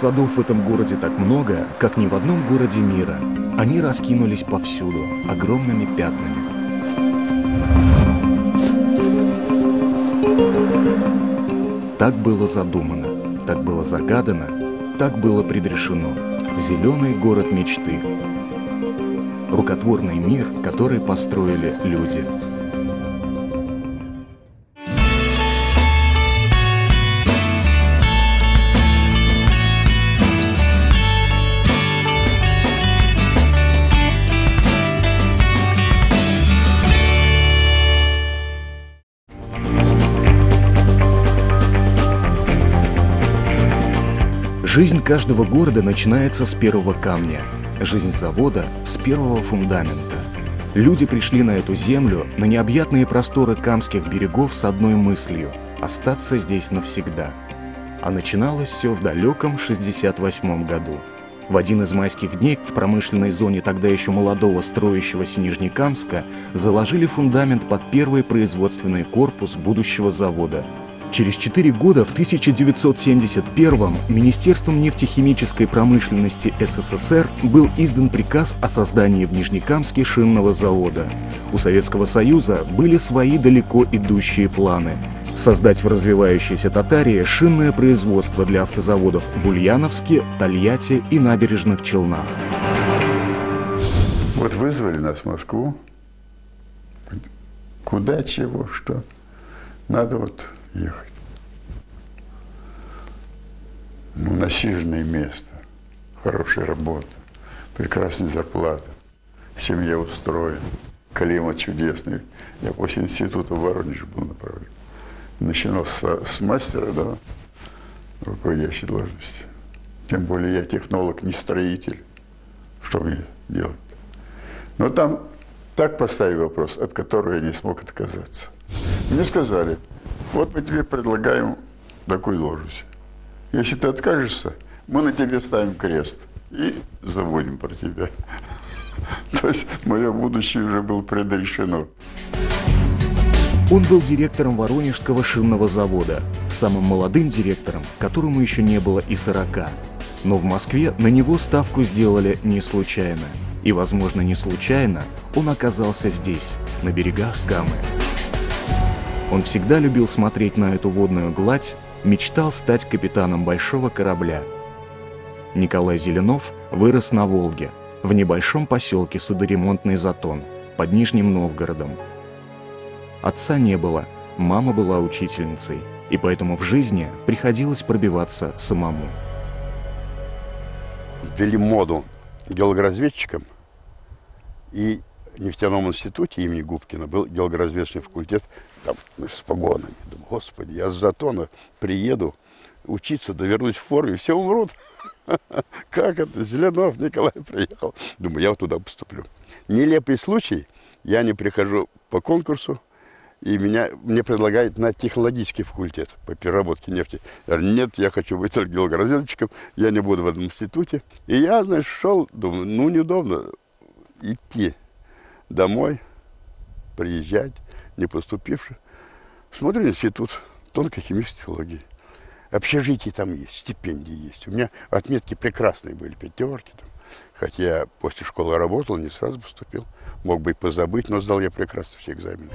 садов в этом городе так много, как ни в одном городе мира. Они раскинулись повсюду, огромными пятнами. Так было задумано, так было загадано, так было предрешено. Зеленый город мечты. Рукотворный мир, который построили люди. Жизнь каждого города начинается с первого камня, жизнь завода – с первого фундамента. Люди пришли на эту землю, на необъятные просторы камских берегов с одной мыслью – остаться здесь навсегда. А начиналось все в далеком 68 году. В один из майских дней в промышленной зоне тогда еще молодого строящегося Нижнекамска заложили фундамент под первый производственный корпус будущего завода. Через 4 года, в 1971-м, Министерством нефтехимической промышленности СССР был издан приказ о создании в Нижнекамске шинного завода. У Советского Союза были свои далеко идущие планы. Создать в развивающейся Татарии шинное производство для автозаводов в Ульяновске, Тольятти и Набережных Челнах. Вот вызвали нас в Москву. Куда, чего, что. Надо вот ехать. Ну, насиженное место, хорошая работа, прекрасная зарплата, семья устроена, климат чудесный. Я после института в Воронеж был направлен. Начинал с мастера, да, руководящей должности. Тем более я технолог, не строитель. Что мне делать? Но там так поставили вопрос, от которого я не смог отказаться. Мне сказали: вот мы тебе предлагаем такую должность. Если ты откажешься, мы на тебе ставим крест и заводим про тебя. То есть мое будущее уже было предрешено. Он был директором Воронежского шинного завода, самым молодым директором, которому еще не было и 40. Но в Москве на него ставку сделали не случайно. И, возможно, не случайно он оказался здесь, на берегах Камы. Он всегда любил смотреть на эту водную гладь, мечтал стать капитаном большого корабля. Николай Зеленов вырос на Волге, в небольшом поселке Судоремонтный Затон, под Нижним Новгородом. Отца не было, мама была учительницей, и поэтому в жизни приходилось пробиваться самому. Ввели моду геологоразведчикам, и в нефтяном институте имени Губкина был геологоразведочный факультет там, с погонами. Думаю, господи, я с Затона приеду учиться, да вернусь в форме, все умрут. Как это? Зеленов Николай приехал. Думаю, я вот туда поступлю. Нелепый случай, я не прихожу по конкурсу, и мне предлагают на технологический факультет по переработке нефти. Я говорю, нет, я хочу быть геологоразведчиком, я не буду в этом институте. И я, значит, шел, думаю, ну, неудобно идти домой, приезжать, не поступивши. Смотрю, институт тонкохимической технологии. Общежитие там есть, стипендии есть. У меня отметки прекрасные были, 5 там. Хотя я после школы работал, не сразу поступил. Мог бы и позабыть, но сдал я прекрасно все экзамены.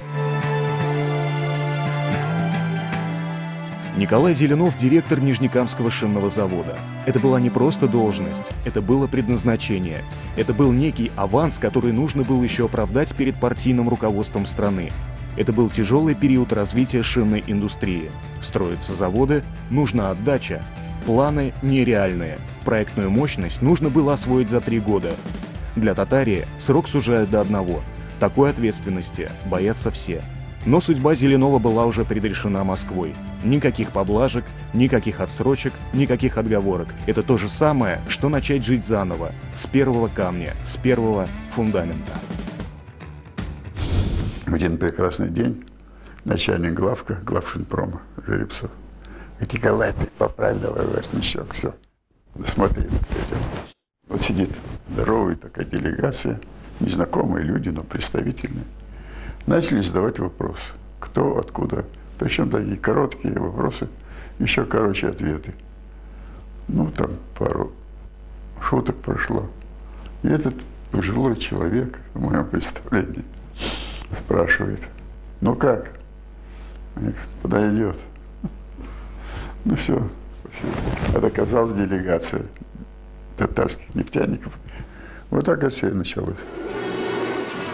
Николай Зеленов – директор Нижнекамского шинного завода. Это была не просто должность, это было предназначение. Это был некий аванс, который нужно было еще оправдать перед партийным руководством страны. Это был тяжелый период развития шинной индустрии. Строятся заводы, нужна отдача. Планы нереальные. Проектную мощность нужно было освоить за 3 года. Для Татарии срок сужают до 1. Такой ответственности боятся все. Но судьба Зеленова была уже предрешена Москвой. Никаких поблажек, никаких отсрочек, никаких отговорок. Это то же самое, что начать жить заново, с первого камня, с первого фундамента. В один прекрасный день начальник главшинпрома Жеребцов говорит: Николай, ты поправь давай воротничок, все. Смотри, вот сидит здоровая такая делегация, незнакомые люди, но представительные. Начали задавать вопросы. Кто, откуда. Причем такие короткие вопросы, еще короче ответы. Ну, там пару шуток прошло. И этот пожилой человек, в моем представлении, спрашивает: ну как? Подойдет. Ну все, спасибо. Это оказалась делегация татарских нефтяников. Вот так это все и началось.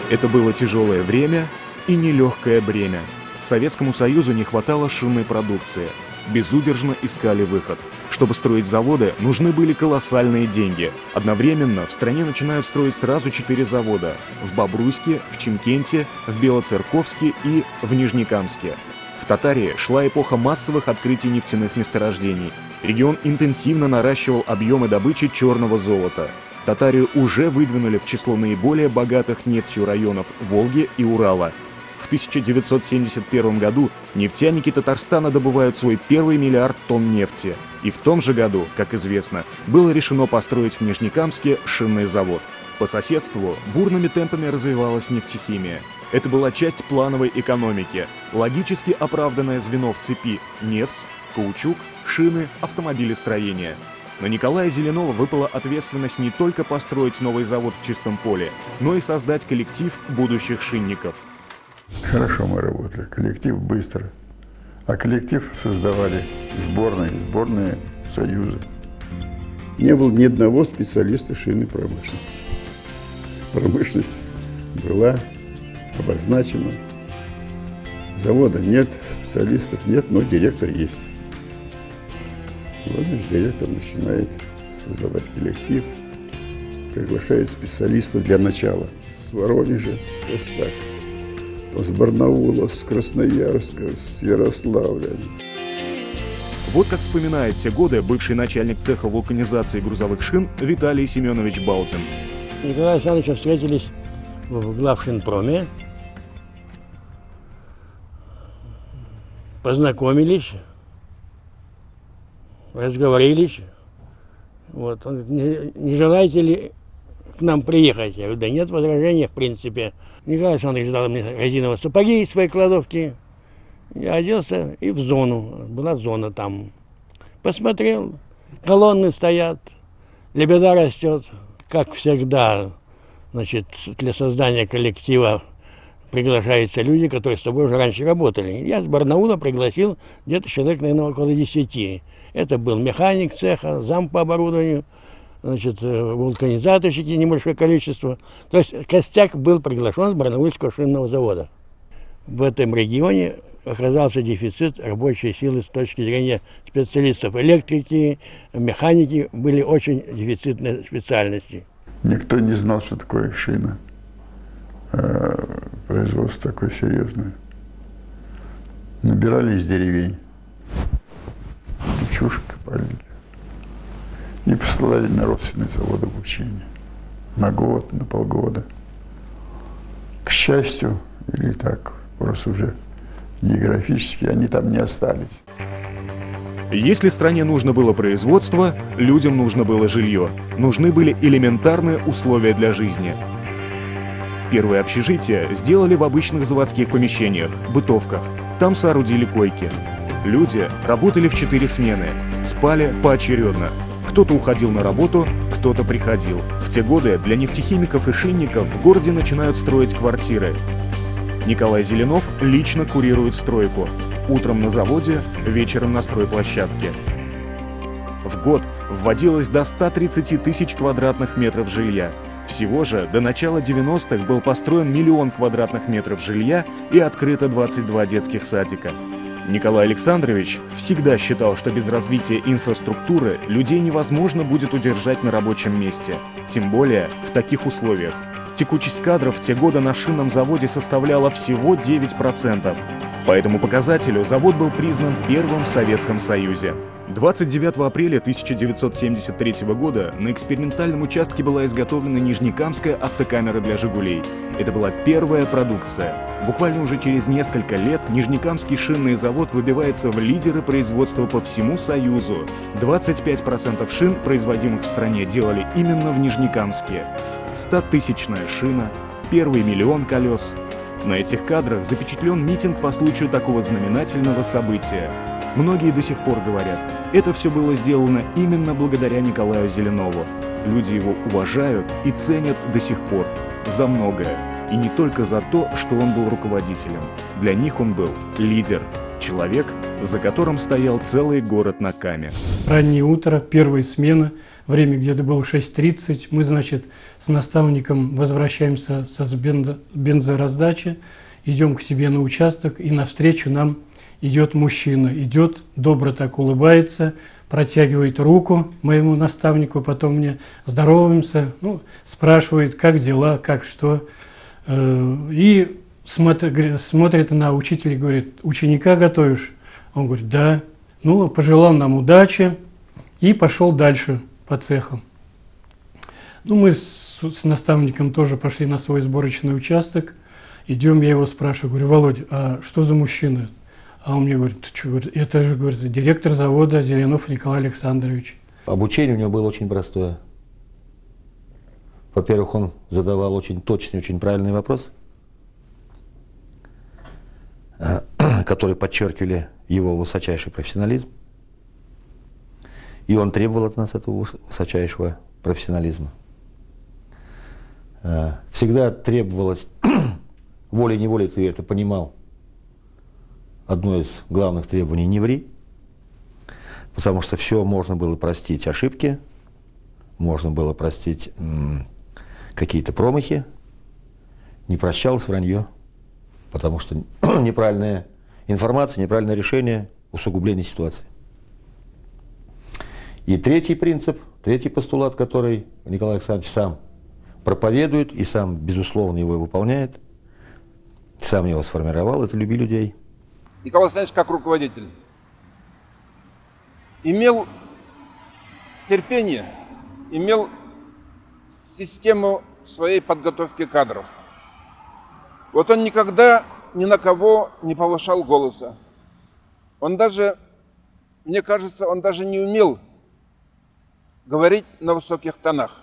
Это было тяжелое время и нелегкое бремя. Советскому Союзу не хватало шинной продукции. Безудержно искали выход. Чтобы строить заводы, нужны были колоссальные деньги. Одновременно в стране начинают строить сразу 4 завода: в Бобруйске, в Чимкенте, в Белоцерковске и в Нижнекамске. В Татарии шла эпоха массовых открытий нефтяных месторождений. Регион интенсивно наращивал объемы добычи черного золота. Татарию уже выдвинули в число наиболее богатых нефтью районов Волги и Урала. В 1971 году нефтяники Татарстана добывают свой первый миллиард тонн нефти. И в том же году, как известно, было решено построить в Нижнекамске шинный завод. По соседству бурными темпами развивалась нефтехимия. Это была часть плановой экономики, логически оправданное звено в цепи: нефть, каучук, шины, автомобилестроение. На Николая Зеленова выпала ответственность не только построить новый завод в чистом поле, но и создать коллектив будущих шинников. Хорошо мы работали, коллектив быстро. А коллектив создавали сборные союза. Не было ни одного специалиста шинной промышленности. Промышленность была обозначена. Завода нет, специалистов нет, но директор есть. Вот наш директор начинает создавать коллектив, приглашает специалистов для начала. С Воронежа, просто так. С Барнаула, с Красноярска, с Ярославля. Вот как вспоминает те годы бывший начальник цеха вулканизации грузовых шин Виталий Семенович Балдин. Николая Александровича встретились в главшинпроме, познакомились, разговорились. Вот. Он говорит: не желаете ли к нам приехать? Я говорю: да нет возражений, в принципе. Николай Александрович дал мне резиновые сапоги из своей кладовки. Я оделся и в зону. Была зона там. Посмотрел, колонны стоят, лебеда растет. Как всегда, значит, для создания коллектива приглашаются люди, которые с тобой уже раньше работали. Я с Барнаула пригласил где-то человек, наверное, около 10. Это был механик цеха, зам по оборудованию, значит, вулканизаторщики, небольшое количество. То есть костяк был приглашен с Барнаульского шинного завода. В этом регионе оказался дефицит рабочей силы с точки зрения специалистов. Электрики, механики были очень дефицитные специальности. Никто не знал, что такое шина. Производство такое серьезное. Набирали из деревень. Девчушек копали. И посылали на родственные заводы в учение. На год, на полгода. К счастью, или так, просто уже географически, они там не остались. Если стране нужно было производство, людям нужно было жилье. Нужны были элементарные условия для жизни. Первые общежития сделали в обычных заводских помещениях, бытовках. Там соорудили койки. Люди работали в 4 смены, спали поочередно. Кто-то уходил на работу, кто-то приходил. В те годы для нефтехимиков и шинников в городе начинают строить квартиры. Николай Зеленов лично курирует стройку. Утром на заводе, вечером на стройплощадке. В год вводилось до 130 тысяч квадратных метров жилья. Всего же до начала 90-х был построен 1 000 000 квадратных метров жилья и открыто 22 детских садика. Николай Александрович всегда считал, что без развития инфраструктуры людей невозможно будет удержать на рабочем месте. Тем более в таких условиях. Текучесть кадров в те годы на шинном заводе составляла всего 9%. По этому показателю завод был признан первым в Советском Союзе. 29 апреля 1973 года на экспериментальном участке была изготовлена Нижнекамская автокамера для «Жигулей». Это была первая продукция. Буквально уже через несколько лет Нижнекамский шинный завод выбивается в лидеры производства по всему Союзу. 25% шин, производимых в стране, делали именно в Нижнекамске. 100-тысячная шина, первый 1 000 000 колес. На этих кадрах запечатлен митинг по случаю такого знаменательного события. Многие до сих пор говорят, это все было сделано именно благодаря Николаю Зеленову. Люди его уважают и ценят до сих пор за многое. И не только за то, что он был руководителем. Для них он был лидер, человек, за которым стоял целый город на Каме. Раннее утро, первая смена, время где-то было 6:30. Мы, значит, с наставником возвращаемся с бензораздачи, идем к себе на участок, и навстречу нам идет мужчина. Идет, добро так улыбается, протягивает руку моему наставнику, потом мне здороваемся, спрашивает, как дела, как что. И смотрит на учителя и говорит: ученика готовишь? Он говорит: да. Пожелал нам удачи и пошел дальше по цехам. Мы с наставником тоже пошли на свой сборочный участок. Идем, я его спрашиваю, говорю: Володя, а что за мужчина? А он мне говорит: ты что, это же, говорит, директор завода Зеленов Николай Александрович. Обучение у него было очень простое. Во-первых, он задавал очень точный, очень правильный вопрос, которые подчеркивали его высочайший профессионализм. И он требовал от нас этого высочайшего профессионализма. Всегда требовалось, волей-неволей ты это понимал, одно из главных требований: не ври, потому что все можно было простить ошибки, можно было простить какие-то промахи, не прощалось вранье, потому что неправильная информация, неправильное решение, усугубление ситуации. И третий принцип, третий постулат, который Николай Александрович сам проповедует и сам, безусловно, его выполняет, сам его сформировал, это люби людей. Николай Александрович, как руководитель, имел терпение, имел систему своей подготовки кадров. Вот он никогда ни на кого не повышал голоса. Он даже, мне кажется, он даже не умел говорить на высоких тонах.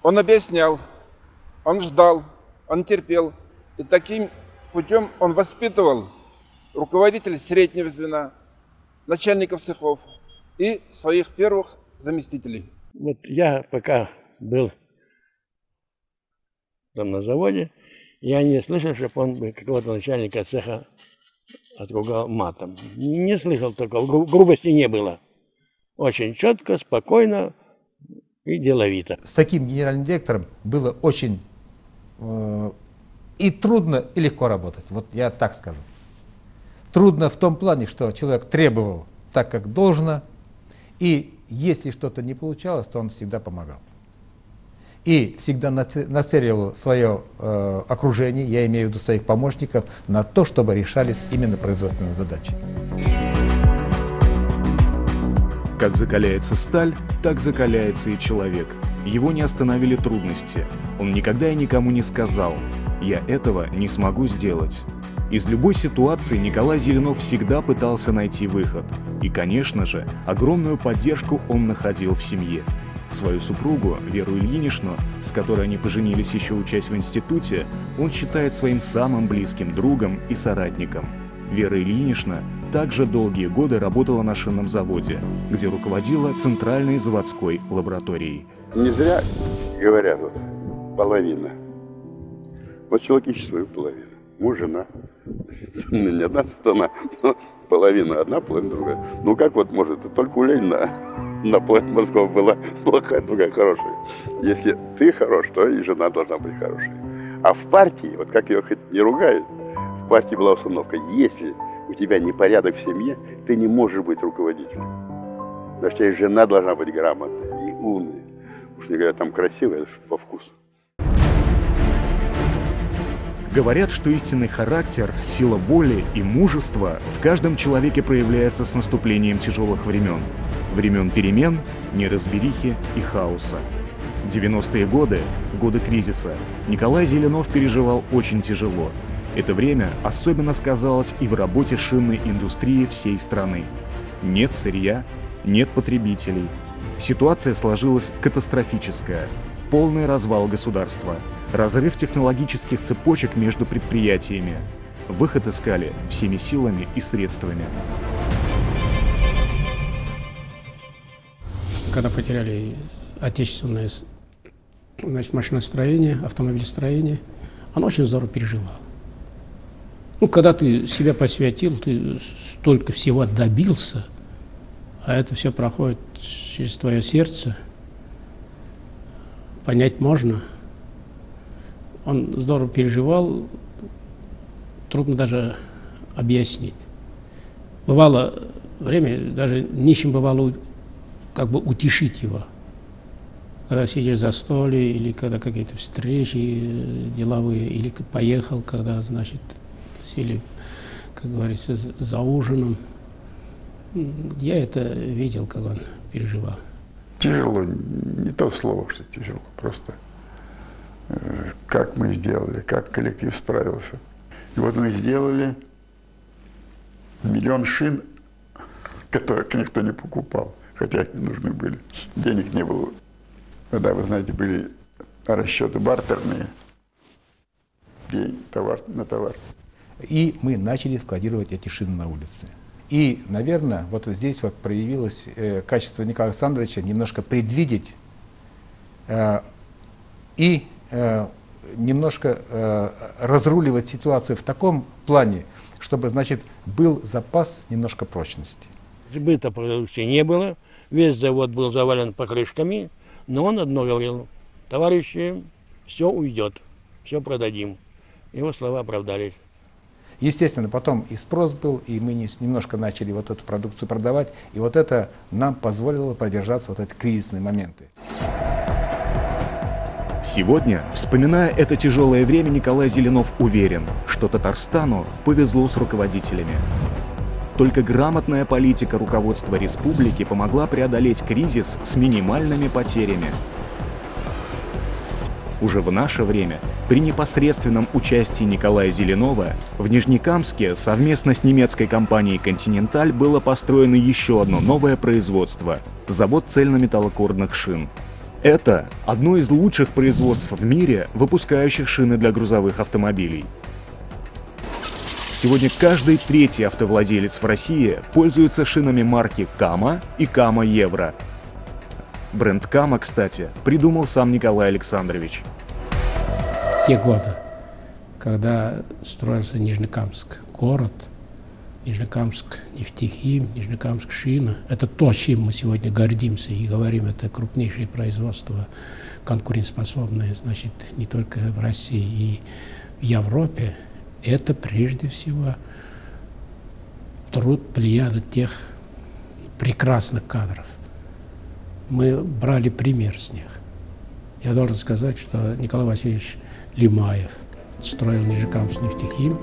Он объяснял, он ждал, он терпел. И таким путем он воспитывал руководителей среднего звена, начальников цехов и своих первых заместителей. Вот я пока был там на заводе, я не слышал, чтобы он какого-то начальника цеха отругал матом. Не слышал, только грубости не было. Очень четко, спокойно и деловито. С таким генеральным директором было очень и трудно, и легко работать. Вот я так скажу. Трудно в том плане, что человек требовал так, как должно, и если что-то не получалось, то он всегда помогал. И всегда нацеливал свое окружение, я имею в виду своих помощников, на то, чтобы решались именно производственные задачи. Как закаляется сталь, так закаляется и человек. Его не остановили трудности. Он никогда и никому не сказал: «Я этого не смогу сделать». Из любой ситуации Николай Зеленов всегда пытался найти выход. И, конечно же, огромную поддержку он находил в семье. Свою супругу, Веру Ильиничну, с которой они поженились еще учась в институте, он считает своим самым близким другом и соратником. Вера Ильинична также долгие годы работала на шинном заводе, где руководила центральной заводской лабораторией. Не зря говорят, вот, половина. Вот человек ищет свою половину. Муж, жена. Не одна сатана, но половина одна, половина другая. Ну как вот может, только у Ленина на половину мозгов была плохая, другая хорошая. Если ты хорош, то и жена должна быть хорошей. А в партии, вот как ее хоть не ругают, в партии была установка: если у тебя непорядок в семье, ты не можешь быть руководителем. Потому что и жена должна быть грамотной и умной. Уж не говоря, там красивая, это по вкусу. Говорят, что истинный характер, сила воли и мужество в каждом человеке проявляется с наступлением тяжелых времен. Времен перемен, неразберихи и хаоса. 90-е годы, годы кризиса, Николай Зеленов переживал очень тяжело. Это время особенно сказалось и в работе шинной индустрии всей страны. Нет сырья, нет потребителей. Ситуация сложилась катастрофическая. Полный развал государства, разрыв технологических цепочек между предприятиями. выход искали всеми силами и средствами. Когда потеряли отечественное, значит, машиностроение, автомобилестроение, оно очень здорово переживало. Ну, когда ты себя посвятил, ты столько всего добился, а это все проходит через твое сердце, понять можно. Он здорово переживал, трудно даже объяснить. Бывало время, даже нечем бывало как бы утешить его. Когда сидишь за столе, или когда какие-то встречи деловые, или поехал, когда, значит, сели, как говорится, за ужином. Я это видел, как он переживал. Тяжело, не то слово, что тяжело, просто как мы сделали, как коллектив справился. И вот мы сделали 1 миллион шин, которых никто не покупал, хотя они нужны были. Денег не было. Тогда, вы знаете, были расчеты бартерные. День, товар на товар. И мы начали складировать эти шины на улице. И, наверное, вот здесь вот проявилось качество Николая Александровича немножко предвидеть и немножко разруливать ситуацию в таком плане, чтобы, значит, был запас немножко прочности. Сбыта продукции не было, весь завод был завален покрышками, но он одно говорил: товарищи, все уйдет, все продадим. Его слова оправдались. Естественно, потом и спрос был, и мы немножко начали вот эту продукцию продавать, и вот это нам позволило продержаться вот эти кризисные моменты. Сегодня, вспоминая это тяжелое время, Николай Зеленов уверен, что Татарстану повезло с руководителями. Только грамотная политика руководства республики помогла преодолеть кризис с минимальными потерями. Уже в наше время, при непосредственном участии Николая Зеленова, в Нижнекамске совместно с немецкой компанией «Континенталь» было построено еще одно новое производство – завод цельнометаллокордных шин. Это одно из лучших производств в мире, выпускающих шины для грузовых автомобилей. Сегодня каждый третий автовладелец в России пользуется шинами марки «Кама» и «Кама Евро». Бренд «Кама», кстати, придумал сам Николай Александрович. В те годы, когда строился Нижнекамск, город, Нижнекамск нефтехим, Нижнекамск шина, это то, чем мы сегодня гордимся и говорим, это крупнейшее производство, конкурентоспособное, значит, не только в России и в Европе. Это прежде всего труд плеяды тех прекрасных кадров. Мы брали пример с них. Я должен сказать, что Николай Васильевич Лимаев строил Нижнекамск нефтехим,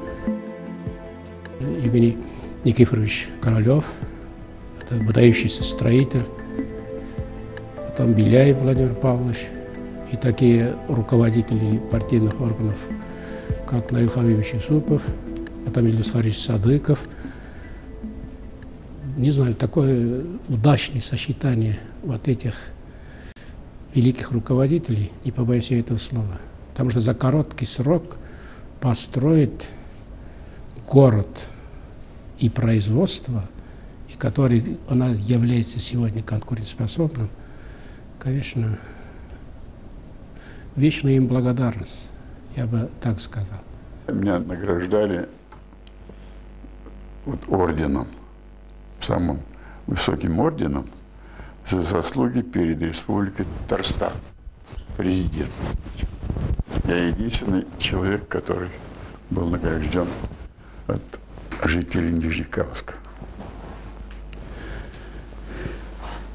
Евгений Никифорович Королев, это выдающийся строитель, потом Беляев Владимир Павлович и такие руководители партийных органов, как Наиль Хавивович Юсупов, потом Ильдус Харич Садыков. Не знаю, такое удачное сочетание вот этих великих руководителей, не побоюсь я этого слова. Потому что за короткий срок построить город и производство, и который она является сегодня конкурентоспособным, конечно, вечная им благодарность, я бы так сказал. Меня награждали вот орденом, самым высоким орденом за заслуги перед Республикой Татарстан, президент. Я единственный человек, который был награжден от жителей Нижнекамска.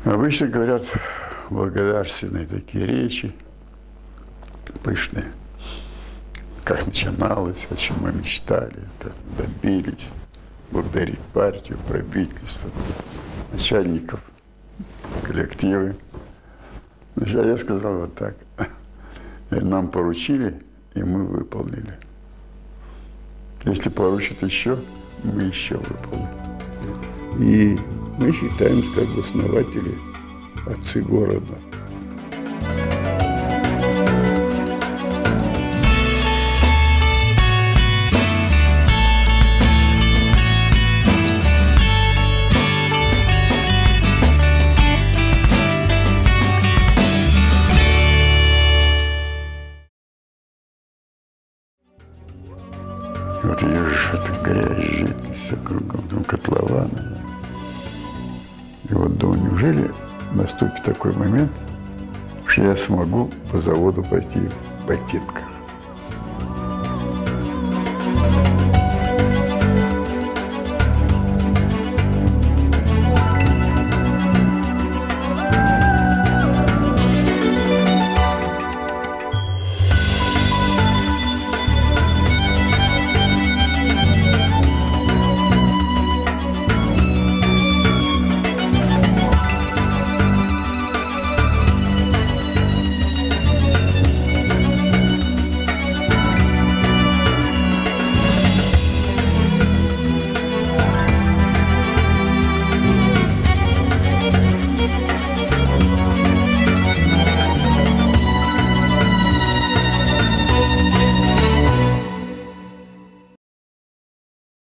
Обычно говорят благодарственные такие речи, пышные, как начиналось, о чем мы мечтали, как мы добились, благодарить партию, правительство, начальников, коллективы. А я сказал вот так: нам поручили, и мы выполнили. Если поручат еще, мы еще выполним. И мы считаемся как бы основатели, отцы города. ты видишь, что это грязь, жидкость, все кругом, там котлованы. И вот думаю, неужели наступит такой момент, что я смогу по заводу пойти в ботинках.